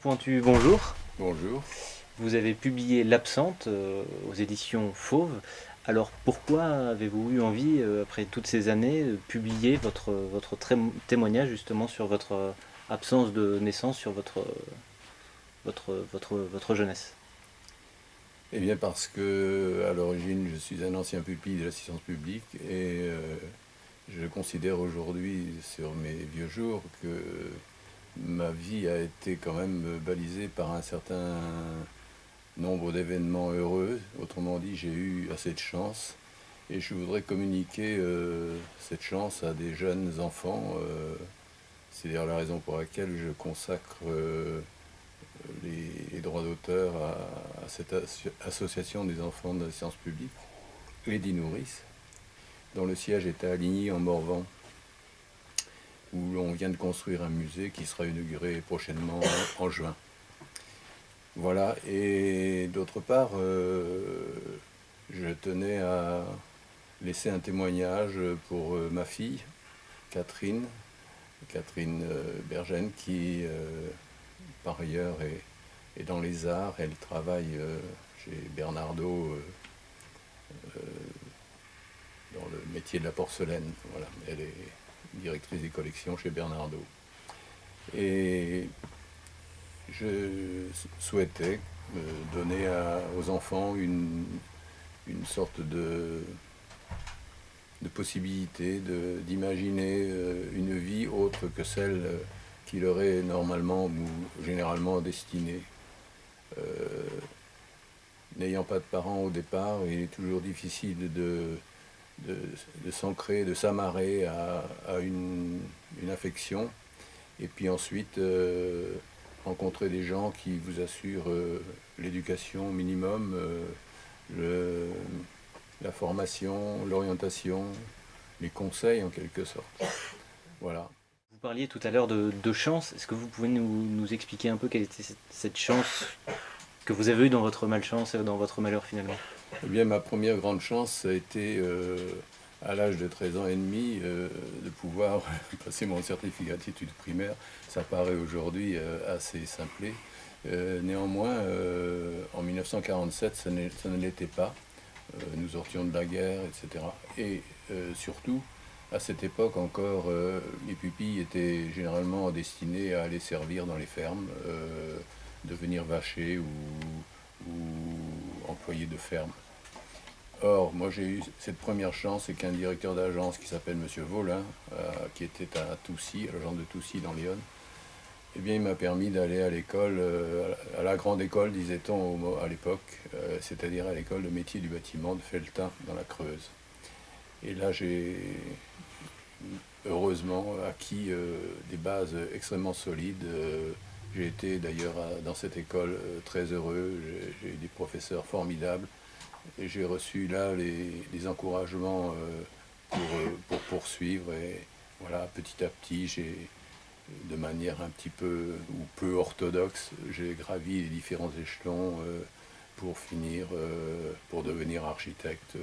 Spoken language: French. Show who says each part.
Speaker 1: Pointu, bonjour.
Speaker 2: Bonjour.
Speaker 1: Vous avez publié L'Absente aux éditions Fauve. Alors pourquoi avez-vous eu envie, après toutes ces années, de publier votre témoignage justement sur votre absence de naissance, sur votre jeunesse?
Speaker 2: Eh bien parce que à l'origine je suis un ancien pupille de l'assistance publique et je considère aujourd'hui sur mes vieux jours que ma vie a été quand même balisée par un certain nombre d'événements heureux. Autrement dit, j'ai eu assez de chance et je voudrais communiquer cette chance à des jeunes enfants. C'est d'ailleurs la raison pour laquelle je consacre les droits d'auteur à cette association des enfants de la science publique, les Nourrice, dont le siège est à Aligny en Morvan, où l'on vient de construire un musée qui sera inauguré prochainement en juin. Voilà, et d'autre part, je tenais à laisser un témoignage pour ma fille, Catherine, Bergène, qui par ailleurs est dans les arts. Elle travaille chez Bernardaud dans le métier de la porcelaine. Voilà. Elle est directrice des collections chez Bernardaud. Et je souhaitais donner aux enfants une sorte de possibilité d'imaginer une vie autre que celle qui leur est normalement ou généralement destinée. N'ayant pas de parents au départ, il est toujours difficile de s'ancrer, de s'amarrer à une affection, et puis ensuite rencontrer des gens qui vous assurent l'éducation minimum, la formation, l'orientation, les conseils en quelque sorte. Voilà.
Speaker 1: Vous parliez tout à l'heure de chance. Est-ce que vous pouvez nous expliquer un peu quelle était cette chance que vous avez eue dans votre malchance et dans votre malheur finalement?
Speaker 2: Eh bien, ma première grande chance, ça a été à l'âge de 13 ans et demi de pouvoir passer mon certificat d'études primaires. Ça paraît aujourd'hui assez simplé. Néanmoins, en 1947, ça ne l'était pas. Nous sortions de la guerre, etc. Et surtout, à cette époque encore, les pupilles étaient généralement destinés à aller servir dans les fermes, devenir vachers ou employés de ferme. Or, moi j'ai eu cette première chance, c'est qu'un directeur d'agence qui s'appelle M. Volin, qui était à Toussy, à l'agence de Toussy dans l'Yonne, eh bien, il m'a permis d'aller à l'école, à la grande école, disait-on à l'époque, c'est-à-dire à l'école de métier du bâtiment de Felletin, dans la Creuse. Et là, j'ai heureusement acquis des bases extrêmement solides. J'ai été d'ailleurs dans cette école très heureux, j'ai eu des professeurs formidables, et j'ai reçu là les encouragements pour poursuivre. Et voilà, petit à petit, de manière un petit peu ou peu orthodoxe, j'ai gravi les différents échelons pour finir, pour devenir architecte